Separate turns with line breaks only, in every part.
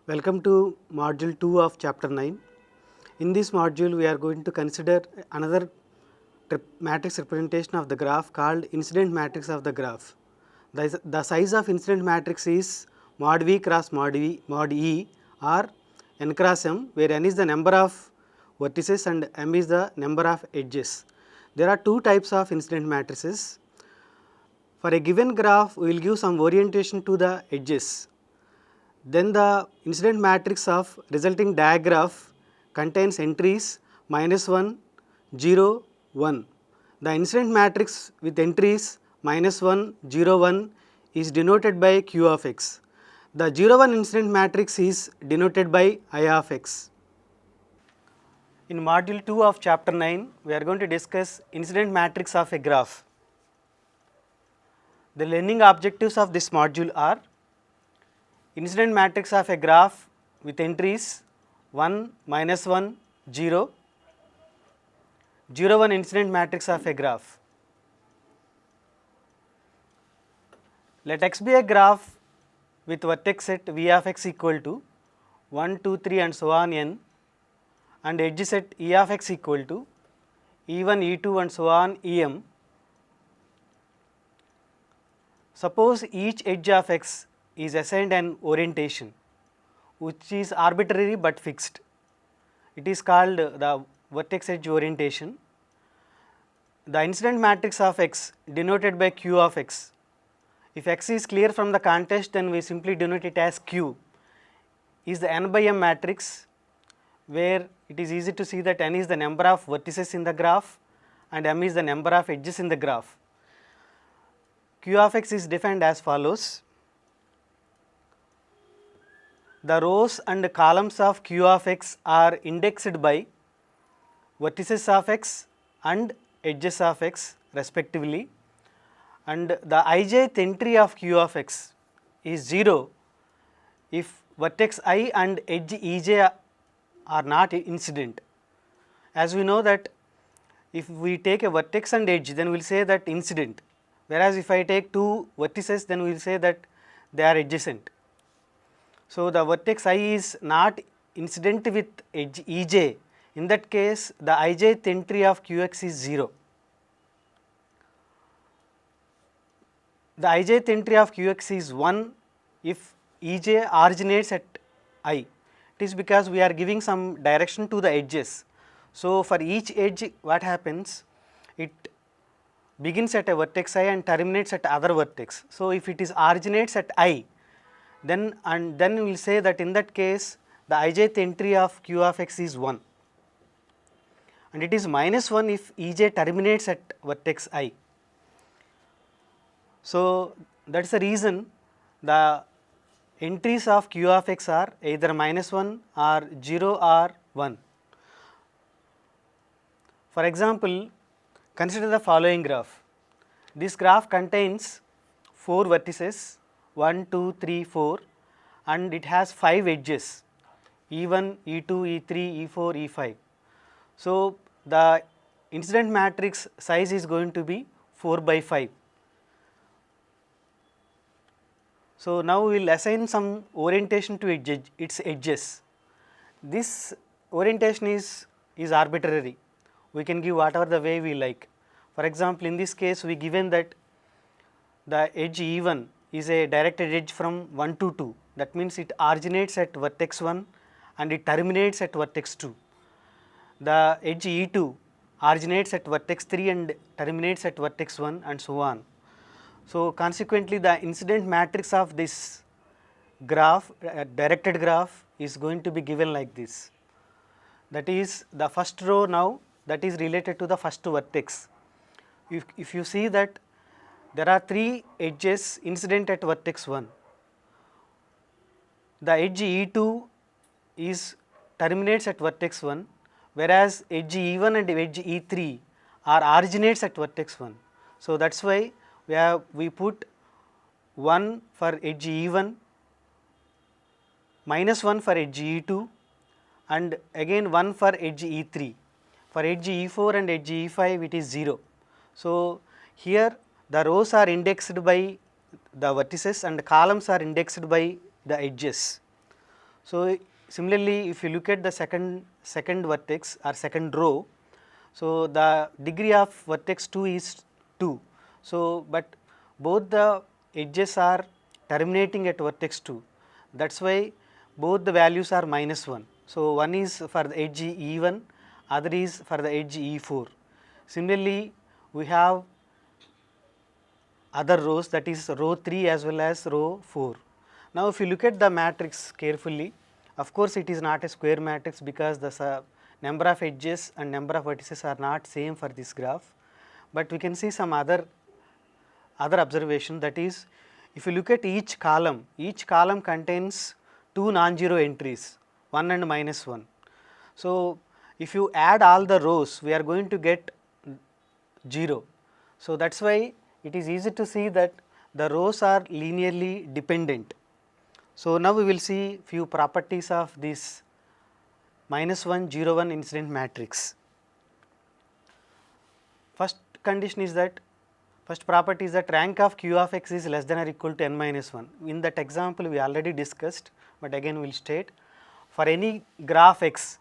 Welcome to module 2 of chapter 9. In this module we are going to consider another matrix representation of the graph called incident matrix of the graph. The size of incident matrix is mod V cross mod E or n cross m, where n is the number of vertices and m is the number of edges. There are two types of incident matrices. For a given graph we will give some orientation to the edges. Then the incident matrix of resulting digraph contains entries -1, 0, 1. The incident matrix with entries -1, 0, 1 is denoted by Q of x. The 0, 1 incident matrix is denoted by I of x. In module 2 of chapter 9, we are going to discuss incident matrix of a graph. The learning objectives of this module are: incident matrix of a graph with entries 1, -1, 0, 0, 1 incident matrix of a graph. Let x be a graph with vertex set V of x equal to 1, 2, 3 and so on n, and edge set E of x equal to E1, E2 and so on Em. Suppose each edge of x is assigned an orientation which is arbitrary but fixed. It is called the vertex edge orientation. The incident matrix of x denoted by Q of x. If x is clear from the context, then we simply denote it as Q, is the n by m matrix, where it is easy to see that n is the number of vertices in the graph and m is the number of edges in the graph. Q of x is defined as follows: the rows and columns of Q of x are indexed by vertices of x and edges of x respectively, and the ijth entry of Q of x is 0 if vertex I and edge ej are not incident. As we know that if we take a vertex and edge, then we will say that incident, whereas if I take two vertices, then we will say that they are adjacent. So, the vertex I is not incident with edge ej. In that case, the ijth entry of Qx is 0. The ijth entry of Qx is 1 if ej originates at I. It is because we are giving some direction to the edges. So, for each edge what happens? It begins at a vertex I and terminates at other vertex. So, if it is originates at I, then we will say that in that case the ijth entry of Q of x is 1, and it is -1 if ej terminates at vertex I. So, that is the reason the entries of Q of x are either -1 or 0 or 1. For example, consider the following graph. This graph contains 4 vertices 1, 2, 3, 4, and it has 5 edges E1, E2, E3, E4, E5. So, the incident matrix size is going to be 4 by 5. So, now we will assign some orientation to its edges. This orientation is arbitrary. We can give whatever the way we like. For example, in this case we given that the edge E1 is a directed edge from 1 to 2. That means it originates at vertex 1 and it terminates at vertex 2. The edge E2 originates at vertex 3 and terminates at vertex 1 and so on. So, consequently the incident matrix of this graph, directed graph, is going to be given like this. That is the first row now, that is related to the first vertex. If you see that there are 3 edges incident at vertex 1. The edge E2 terminates at vertex 1, whereas edge E1 and edge E3 are originates at vertex 1. So, that is why we put 1 for edge E1, -1 for edge E2, and again 1 for edge E3. For edge E4 and edge E5 it is 0. So, here the rows are indexed by the vertices and columns are indexed by the edges. So similarly, if you look at the second vertex or second row, so the degree of vertex 2 is 2. So but both the edges are terminating at vertex 2. That's why both the values are -1. So one is for the edge E1, other is for the edge E4. Similarly, we have other rows, that is row 3 as well as row 4. Now if you look at the matrix carefully, of course it is not a square matrix because the number of edges and number of vertices are not same for this graph, but we can see some other observation, that is if you look at each column contains two non-zero entries, 1 and -1. So if you add all the rows, we are going to get 0. So that's why it is easy to see that the rows are linearly dependent. So now we will see few properties of this -1, 0, 1 incident matrix. First condition is that, first property is that rank of q of x is less than or equal to n minus 1. In that example we already discussed, but again we will state, for any graph x,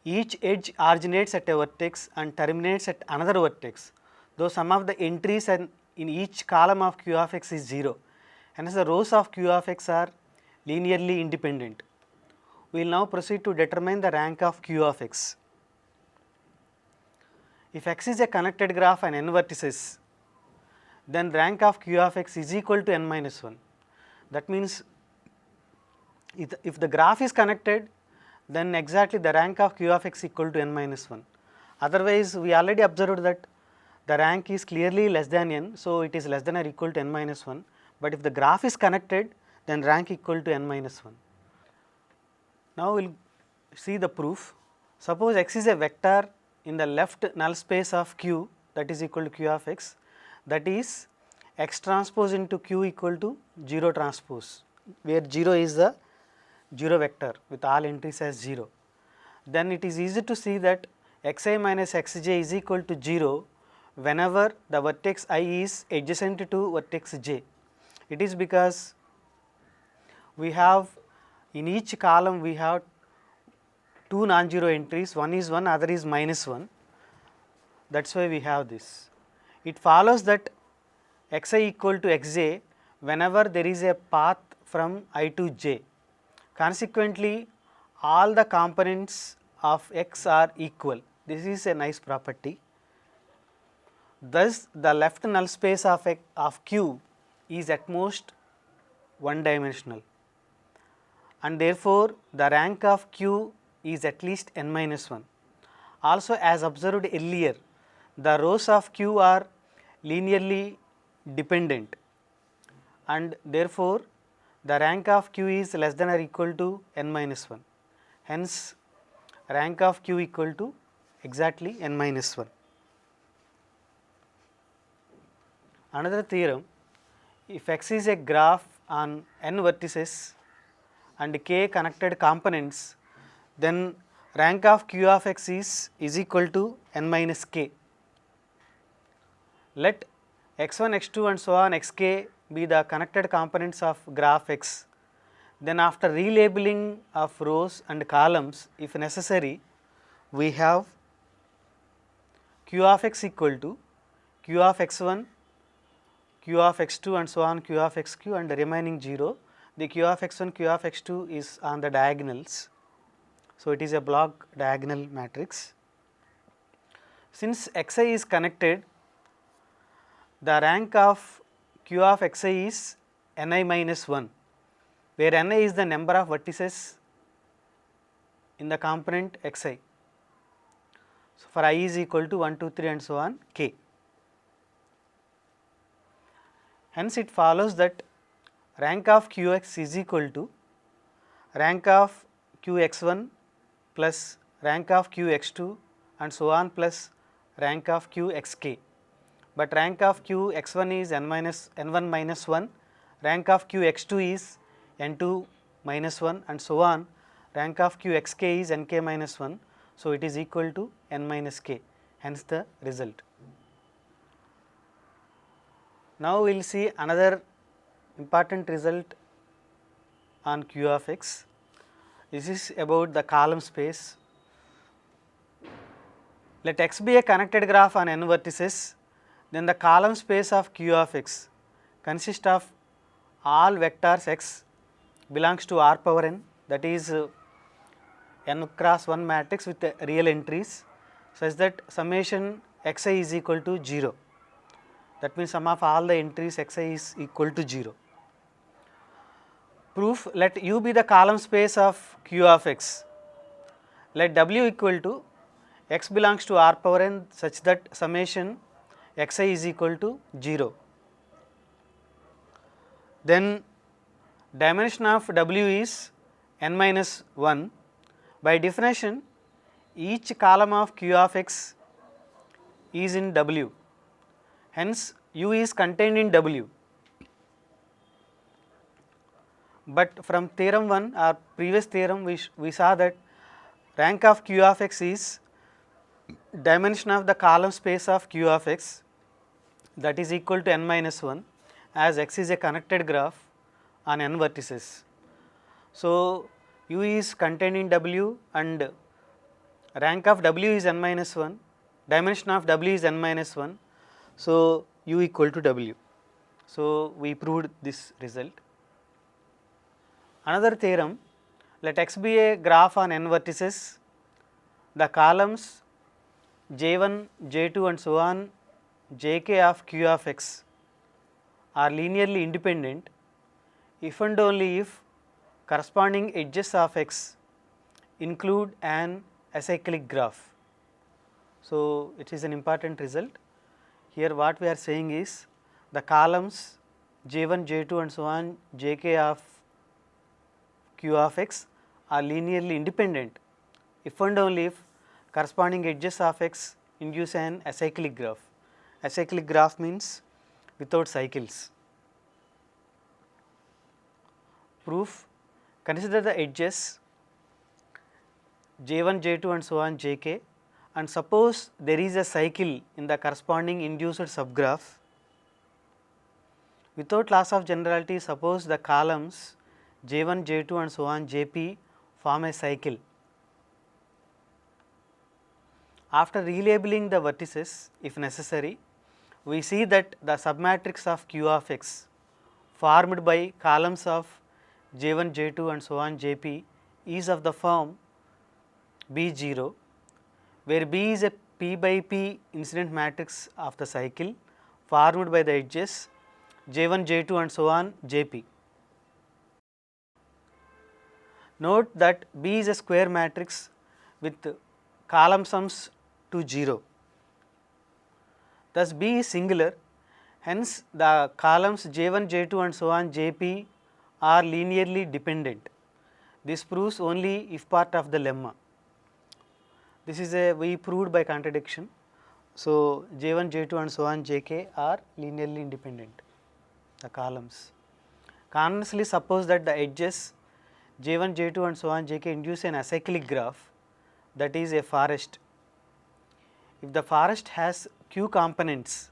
each edge originates at a vertex and terminates at another vertex, though sum of the entries and in each column of q of x is 0, hence the rows of q of x are linearly independent. We will now proceed to determine the rank of q of x. If x is a connected graph and n vertices, then rank of q of x is equal to n minus 1. That means if the graph is connected, then exactly the rank of q of x equal to n minus 1. Otherwise, we already observed that the rank is clearly less than n, so it is less than or equal to n minus 1, but if the graph is connected, then rank equal to n minus 1. Now we will see the proof. Suppose x is a vector in the left null space of q, that is equal to q of x, that is x transpose into q equal to 0 transpose, where 0 is the 0 vector with all entries as 0. Then it is easy to see that xi minus xj is equal to 0 whenever the vertex I is adjacent to vertex j. It is because we have in each column we have two non-zero entries, one is 1, other is -1, that is why we have this. It follows that xi equal to xj whenever there is a path from I to j. Consequently, all the components of x are equal. This is a nice property. Thus, the left null space of q is at most one dimensional, and therefore, the rank of q is at least n minus 1. Also, as observed earlier, the rows of q are linearly dependent, and therefore, the rank of q is less than or equal to n minus 1. Hence, rank of q equal to exactly n minus 1. Another theorem, if x is a graph on n vertices and k connected components, then rank of q of x is equal to n minus k. Let x1, x2 and so on xk be the connected components of graph x. Then after relabeling of rows and columns, if necessary, we have q of x equal to q of x1, q of x2 and so on q of xq, and the remaining 0. The q of x1, q of x2 is on the diagonals. So, it is a block diagonal matrix. Since xi is connected, the rank of q of xi is ni minus 1, where ni is the number of vertices in the component xi. So, for I is equal to 1, 2, 3 and so on k. Hence, it follows that rank of qx is equal to rank of qx1 plus rank of qx2 and so on plus rank of qxk. But rank of qx1 is n1 minus 1, rank of qx2 is n2 minus 1 and so on, rank of qxk is nk minus 1. So, it is equal to n minus k, hence the result. Now, we will see another important result on q of x. This is about the column space. Let X be a connected graph on n vertices, then the column space of Q of x consists of all vectors x belongs to R power n, that is n cross 1 matrix with real entries such that summation xi is equal to 0. That means sum of all the entries xi is equal to 0. Proof, let U be the column space of Q of x. Let W equal to x belongs to R power n such that summation xi is equal to 0. Then dimension of W is n minus 1. By definition, each column of Q of x is in W, hence U is contained in W. But from theorem 1 or previous theorem we saw that rank of Q of x is dimension of the column space of Q of x, that is equal to n minus 1, as x is a connected graph on n vertices. So, U is contained in W and rank of W is n minus 1, dimension of W is n minus 1. So, U equal to W. So, we proved this result. Another theorem, let X be a graph on n vertices, the columns J1, J2 and so on Jk of Q of x are linearly independent if and only if corresponding edges of x include an acyclic graph. So, it is an important result. Here what we are saying is the columns J1, J2 and so on Jk of Q of x are linearly independent if and only if corresponding edges of x induce an acyclic graph. Acyclic graph means without cycles. Proof, consider the edges J1, J2 and so on Jk, and suppose there is a cycle in the corresponding induced subgraph. Without loss of generality, suppose the columns J1, J2 and so on Jp form a cycle. After relabeling the vertices if necessary, we see that the submatrix of Q of x formed by columns of J1, J2 and so on Jp is of the form B0, where B is a P by P incident matrix of the cycle formed by the edges J1, J2 and so on Jp. Note that B is a square matrix with column sums to 0. Thus, B is singular, hence the columns J1, J2 and so on Jp are linearly dependent. This proves only if part of the lemma. This is a we proved by contradiction. So, J1, J2 and so on Jk are linearly independent, the columns. Conversely, suppose that the edges J1, J2 and so on Jk induce an acyclic graph, that is a forest. If the forest has q components,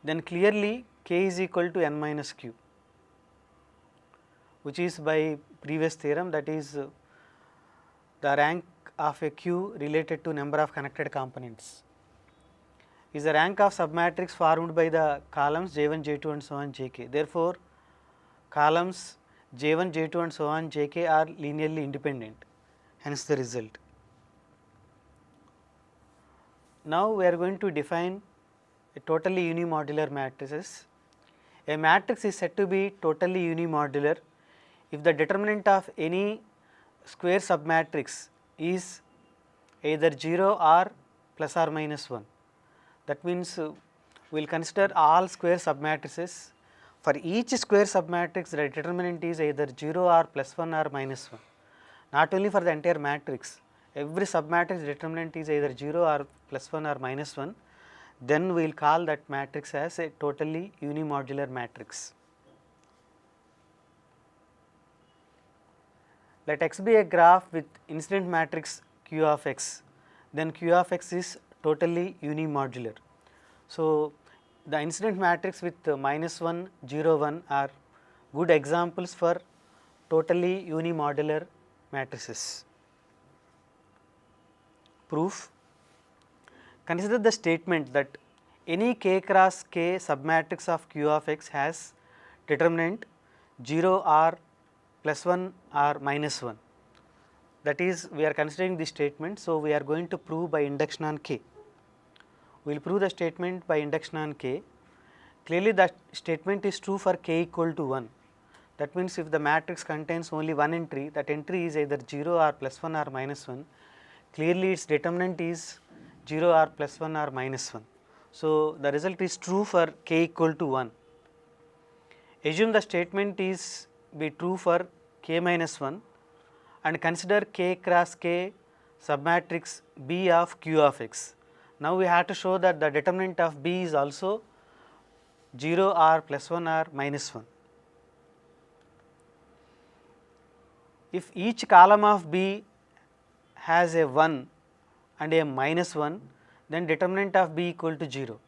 then clearly k is equal to n minus q, which is by previous theorem, that is the rank of a q related to number of connected components is the rank of submatrix formed by the columns J1, J2 and so on Jk. Therefore, columns J1, J2 and so on Jk are linearly independent, hence the result. Now, we are going to define a totally unimodular matrices. A matrix is said to be totally unimodular if the determinant of any square submatrix is either 0 or plus or minus 1. That means, we will consider all square submatrices. For each square submatrix, the determinant is either 0 or plus 1 or minus 1. Not only for the entire matrix, every submatrix determinant is either 0 or plus 1 or minus 1, then we will call that matrix as a totally unimodular matrix. Let X be a graph with incident matrix Q of x, then Q of x is totally unimodular. So, the incident matrix with minus 1, 0, 1 are good examples for totally unimodular matrices. Proof: consider the statement that any k cross k submatrix of Q of x has determinant 0 or plus 1 or minus 1. That is, we are considering this statement. So, we are going to prove by induction on k. We will prove the statement by induction on k. Clearly, the statement is true for k equal to 1. That means, if the matrix contains only one entry, that entry is either 0 or plus 1 or minus 1. Clearly, its determinant is 0 or plus 1 or minus 1. So, the result is true for k equal to 1. Assume the statement is be true for k minus 1 and consider k cross k submatrix B of Q of x. Now, we have to show that the determinant of B is also 0 or plus 1 or minus 1. If each column of B has a 1 and a minus 1, then determinant of B equal to 0.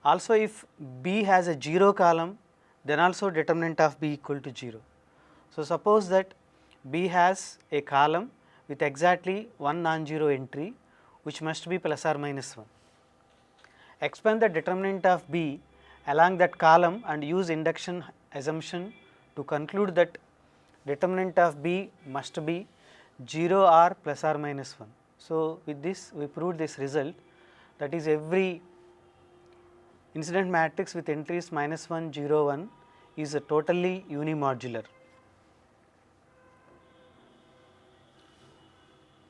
Also, if B has a 0 column, then also determinant of B equal to 0. So, suppose that B has a column with exactly one non-zero entry, which must be plus or minus 1. Expand the determinant of B along that column and use induction assumption to conclude that determinant of B must be 0 or plus or minus 1. So, with this we proved this result, that is every incident matrix with entries minus 1, 0, 1 is a totally unimodular.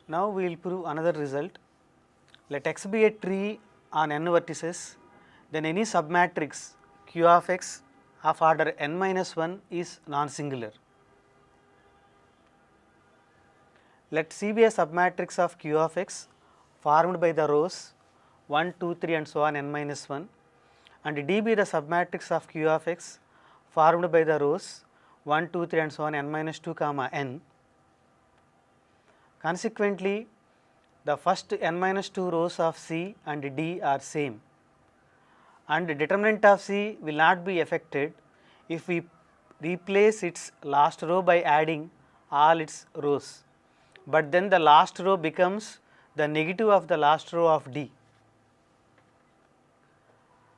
Now, we will prove another result. Let X be a tree on n vertices, then any submatrix Q of x of order n minus 1 is non-singular. Let C be a submatrix of Q of x formed by the rows 1, 2, 3 and so on n minus 1, and D be the submatrix of Q of x formed by the rows 1, 2, 3 and so on n minus 2 comma n. Consequently, the first n minus 2 rows of C and D are same, and the determinant of C will not be affected if we replace its last row by adding all its rows, but then the last row becomes the negative of the last row of D.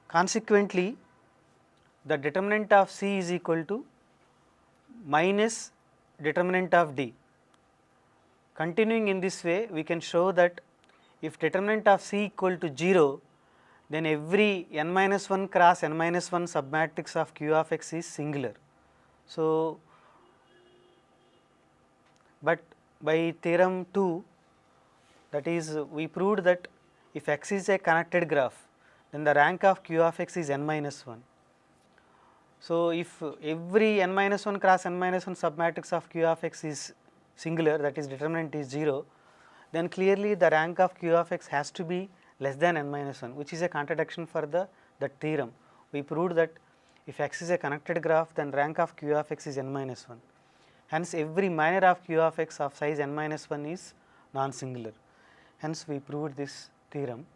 Consequently, the determinant of C is equal to minus determinant of D. Continuing in this way, we can show that if determinant of C equal to 0, then every n minus 1 cross n minus 1 submatrix of Q of x is singular. So, but by theorem 2, that is, we proved that if x is a connected graph, then the rank of Q of x is n minus 1. So, if every n minus 1 cross n minus 1 submatrix of Q of x is singular, that is determinant is 0, then clearly the rank of Q of x has to be less than n minus 1, which is a contradiction for the theorem. We proved that if x is a connected graph, then rank of Q of x is n minus 1. Hence, every minor of Q of x of size n minus 1 is non-singular. Hence, we proved this theorem.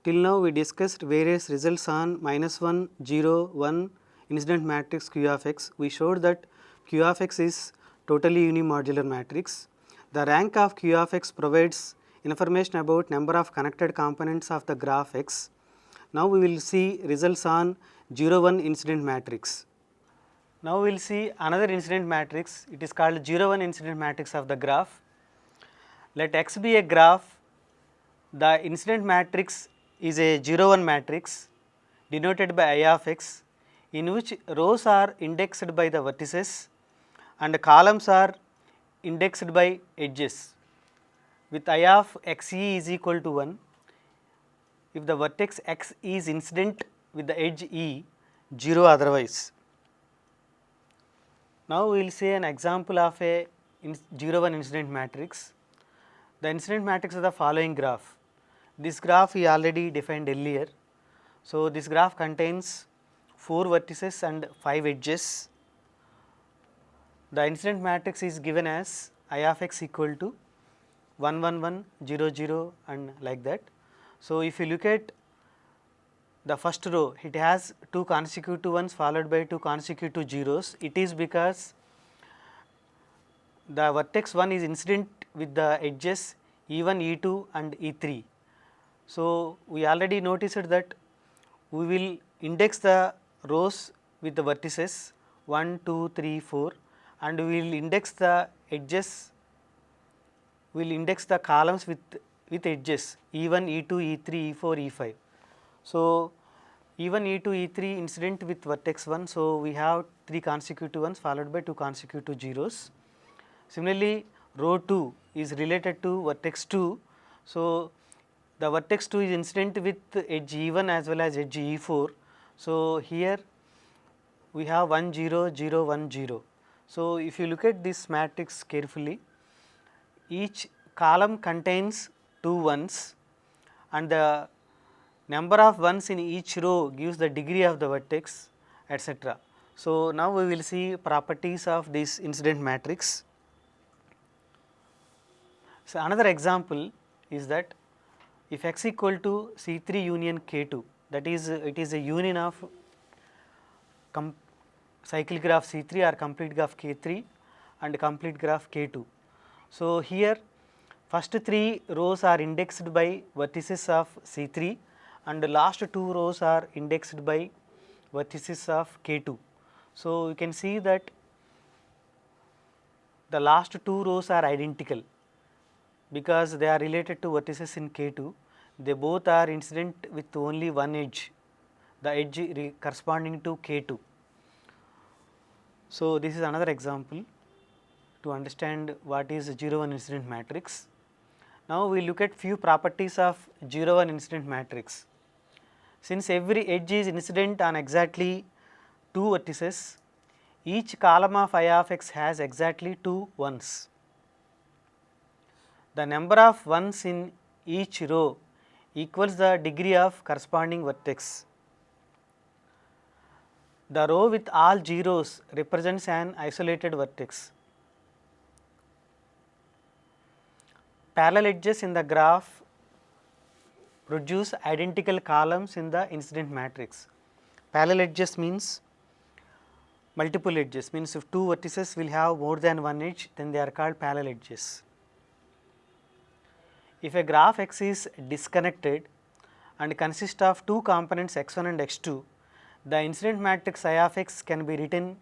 Till now, we discussed various results on minus 1, 0, 1 incident matrix Q of x. We showed that Q of x is totally unimodular matrix. The rank of Q of x provides information about number of connected components of the graph x. Now, we will see results on 0, 1 incident matrix. Now, we will see another incident matrix. It is called 0, 1 incident matrix of the graph. Let X be a graph. The incident matrix is a 0, 1 matrix denoted by I of x, in which rows are indexed by the vertices and columns are indexed by edges, with I of x e is equal to 1 if the vertex x is incident with the edge e, 0 otherwise. Now, we will see an example of a 0, 1 incident matrix. The incident matrix is the following graph. This graph we already defined earlier. So, this graph contains 4 vertices and 5 edges. The incident matrix is given as I of x equal to 1, 1, 1, 0, 0 and like that. So, if you look at the first row, it has 2 consecutive ones followed by 2 consecutive zeros. It is because the vertex 1 is incident with the edges E1, E2 and E3. So, we already noticed that we will index the rows with the vertices 1, 2, 3, 4 and we will index the edges, we will index the columns with edges E1, E2, E3, E4, E5. So, E1, E2, E3 incident with vertex 1. So, we have 3 consecutive ones followed by 2 consecutive zeros. Similarly, row 2 is related to vertex 2. So, the vertex 2 is incident with edge E1 as well as edge E4. So, here we have 1 0 0 1 0. So, if you look at this matrix carefully, each column contains 2 ones and the number of ones in each row gives the degree of the vertex, etc. So, now we will see properties of this incident matrix. So, another example is that if x equal to C3 union K2, that is it is a union of cyclic graph C3 or complete graph K3 and complete graph K2. So, here first 3 rows are indexed by vertices of C3 and the last 2 rows are indexed by vertices of K2. So, you can see that the last 2 rows are identical because they are related to vertices in K2. They both are incident with only one edge, the edge corresponding to K2. So, this is another example to understand what is 0 1 incident matrix. Now, we look at few properties of 0 1 incident matrix. Since every edge is incident on exactly 2 vertices, each column of I of x has exactly 2 ones. The number of ones in each row equals the degree of corresponding vertex. The row with all zeros represents an isolated vertex. Parallel edges in the graph produce identical columns in the incident matrix. Parallel edges means multiple edges, means if 2 vertices will have more than one edge, then they are called parallel edges. If a graph x is disconnected and consists of 2 components x1 and x2, the incident matrix I of x can be written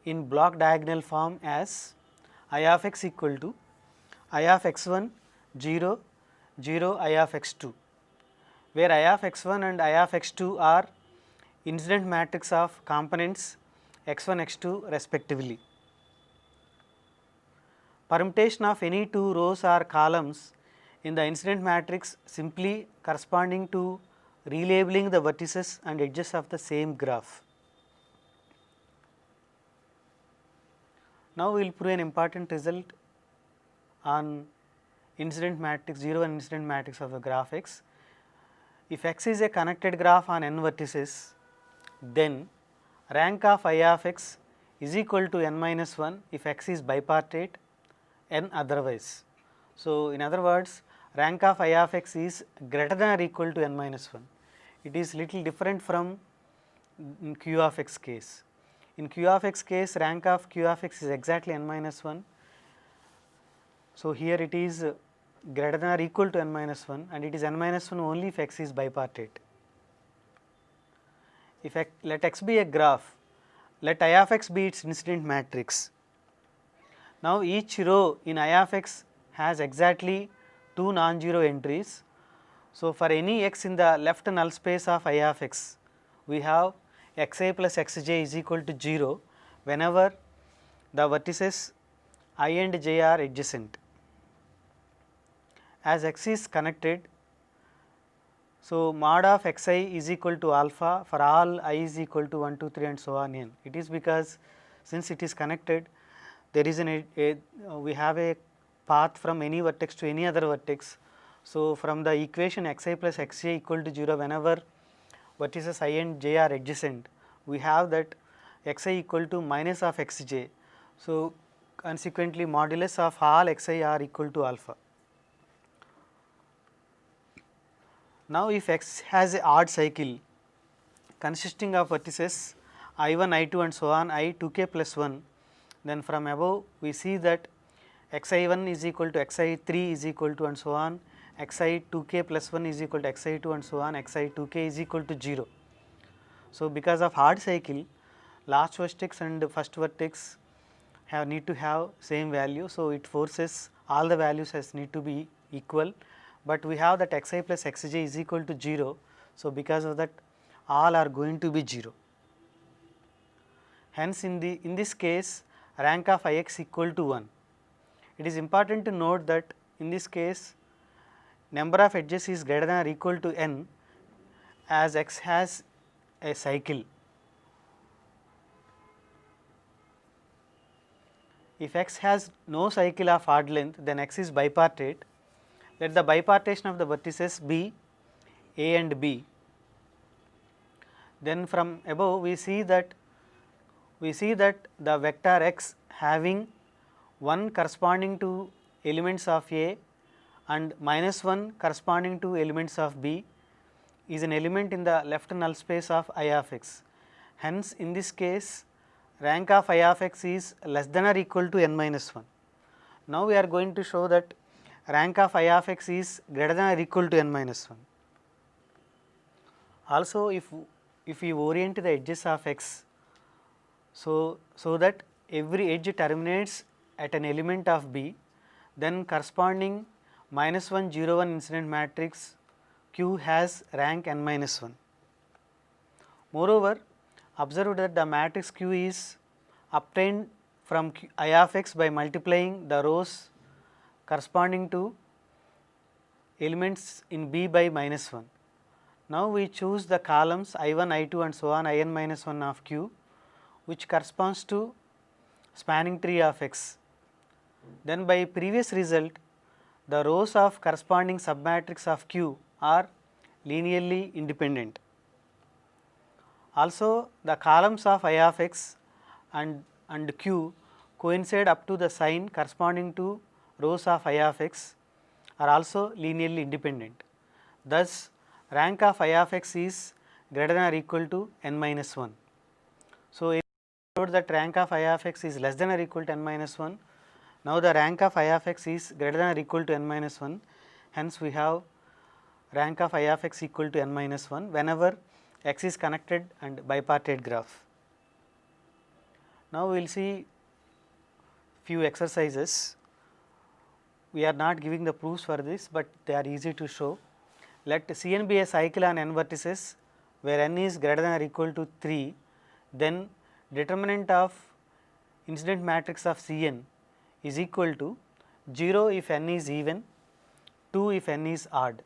in block diagonal form as I of x equal to I of x1 0 0 I of x2, where I of x1 and I of x2 are incident matrix of components x1 x2 respectively. Permutation of any 2 rows or columns in the incident matrix simply corresponding to relabeling the vertices and edges of the same graph. Now, we will prove an important result on incident matrix 0 and incident matrix of the graph x. If x is a connected graph on n vertices, then rank of I of x is equal to n minus 1 if x is bipartite, n otherwise. So, in other words, rank of I of x is greater than or equal to n minus 1. It is little different from in q of x case. In q of x case, rank of q of x is exactly n minus 1. So, here it is greater than or equal to n minus 1 and it is n minus 1 only if x is bipartite. If let x be a graph, let I of x be its incident matrix. Now, each row in I of x has exactly 2 non-zero entries. So, for any x in the left null space of I of x, we have xi plus xj is equal to 0 whenever the vertices I and j are adjacent. As x is connected, so mod of xi is equal to alpha for all I is equal to 1, 2, 3 and so on n. It is because since it is connected, there is we have a path from any vertex to any other vertex. So, from the equation xi plus xj equal to 0 whenever vertices I and j are adjacent, we have that xi equal to minus of xj. So, consequently modulus of all xi are equal to alpha. Now, if x has a odd cycle consisting of vertices I1, I2 and so on I 2k plus 1, then from above we see that xi1 is equal to xi3 is equal to and so on, xi2k plus 1 is equal to xi2 and so on, xi2k is equal to 0. So, because of hard cycle, last vertex and first vertex need to have same value. So, it forces all the values as need to be equal, but we have that xi plus xj is equal to 0. So, because of that all are going to be 0. Hence, in this case rank of Ix equal to 1. It is important to note that in this case number of edges is greater than or equal to n, as x has a cycle. If x has no cycle of odd length, then x is bipartite. Let the bipartition of the vertices be A and B. Then from above we see that the vector x having 1 corresponding to elements of A and minus 1 corresponding to elements of B is an element in the left null space of I of x. Hence, in this case rank of I of x is less than or equal to n minus 1. Now, we are going to show that rank of I of x is greater than or equal to n minus 1. Also, if we orient the edges of x, so that every edge terminates at an element of B, then corresponding minus 1 0 1 incident matrix Q has rank n minus 1. Moreover, observe that the matrix Q is obtained from I of x by multiplying the rows corresponding to elements in B by minus 1. Now, we choose the columns I1, I2 and so on in minus 1 of Q, which corresponds to spanning tree of x. Then by previous result, the rows of corresponding submatrix of Q are linearly independent. Also, the columns of I of x and Q coincide up to the sign corresponding to rows of I of x are also linearly independent. Thus, rank of I of x is greater than or equal to n minus 1. So, note that rank of I of x is less than or equal to n minus 1. Now, the rank of I of x is greater than or equal to n minus 1. Hence, we have rank of I of x equal to n minus 1 whenever x is connected and bipartite graph. Now, we will see few exercises. We are not giving the proofs for this, but they are easy to show. Let Cn be a cycle on n vertices where n is greater than or equal to 3, then determinant of incident matrix of Cn is equal to 0 if n is even, 2 if n is odd.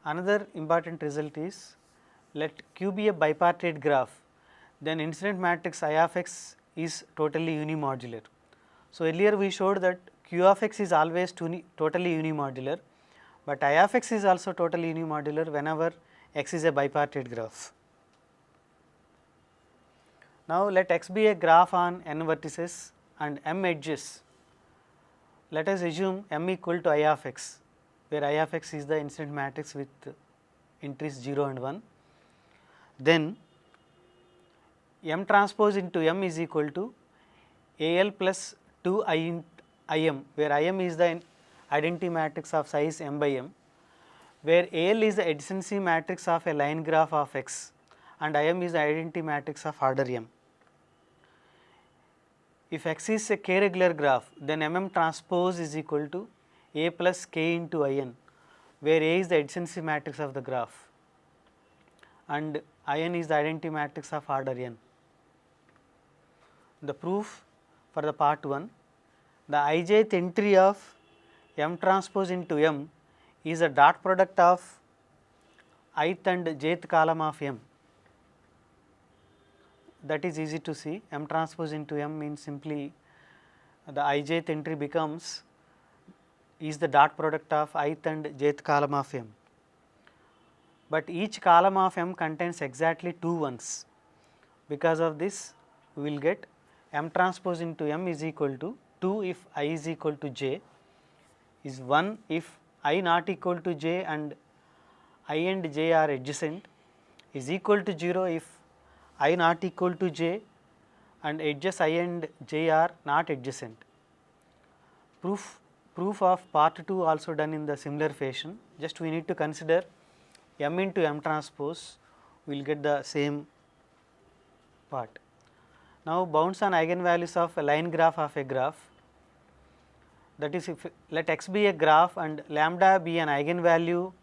Another important result is, let Q be a bipartite graph, then incident matrix I of x is totally unimodular. So, earlier we showed that Q of x is always totally unimodular, but I of x is also totally unimodular whenever x is a bipartite graph. Now, let x be a graph on n vertices and m edges. Let us assume m equal to I of x, where I of x is the incident matrix with entries 0 and 1. Then m transpose into m is equal to AL plus 2 IM, where IM is the identity matrix of size m by m, where AL is the adjacency matrix of a line graph of x and IM is the identity matrix of order m. If x is a k regular graph, then MM transpose is equal to A plus k into IN, where A is the adjacency matrix of the graph and IN is the identity matrix of order n. The proof for the part 1, the ijth entry of M transpose into M is a dot product of ith and jth column of M. That is easy to see. M transpose into M means simply the ijth entry becomes is the dot product of ith and jth column of M. But each column of M contains exactly 2 ones. Because of this, we will get M transpose into M is equal to 2 if I is equal to j, is 1 if I not equal to j and I and j are adjacent, is equal to 0 if I not equal to j and edges I and j are not adjacent. Proof of part 2 also done in the similar fashion. Just we need to consider m into m transpose, we will get the same part. Now, bounds on eigenvalues of a line graph of a graph, that is, if let x be a graph and lambda be an eigenvalue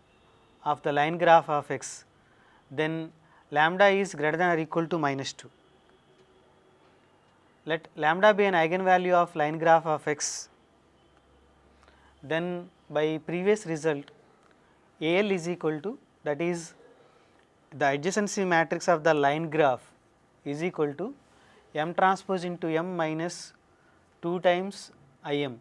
of the line graph of x, then lambda is greater than or equal to -2. Let lambda be an eigenvalue of line graph of x, then by previous result AL is equal to, that is the adjacency matrix of the line graph is equal to m transpose into m minus 2 times Im.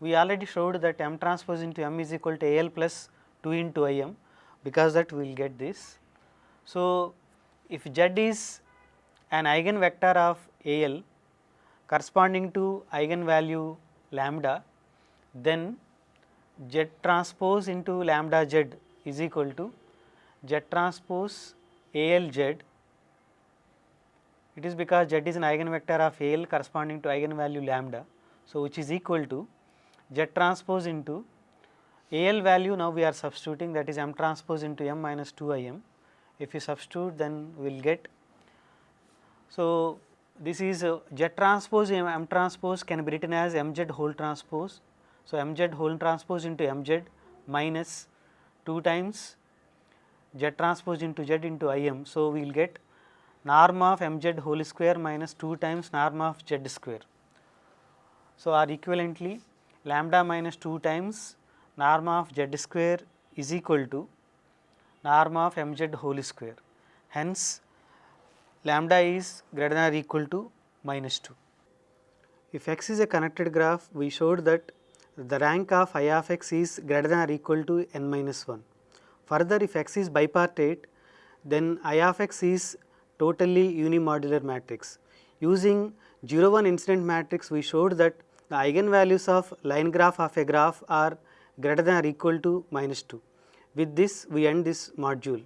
We already showed that m transpose into m is equal to AL plus 2 into Im, because that we will get this. So, if Z is an eigenvector of AL corresponding to eigenvalue lambda, then Z transpose into lambda Z is equal to Z transpose AL Z. It is because Z is an eigenvector of AL corresponding to eigenvalue lambda. So, which is equal to Z transpose into AL value, now we are substituting, that is m transpose into m minus 2 Im. If you substitute, then we will get. So, this is Z transpose m transpose can be written as mz whole transpose. So, mz whole transpose into mz minus 2 times Z transpose into Z into Im. So, we will get norm of mz whole square minus 2 times norm of Z square. So, or equivalently lambda minus 2 times norm of Z square is equal to norm of mz whole square. Hence, lambda is greater than or equal to -2. If x is a connected graph, we showed that the rank of I of x is greater than or equal to n minus 1. Further, if x is bipartite, then I of x is totally unimodular matrix. Using 0 1 incident matrix, we showed that the eigenvalues of line graph of a graph are greater than or equal to -2. With this, we end this module.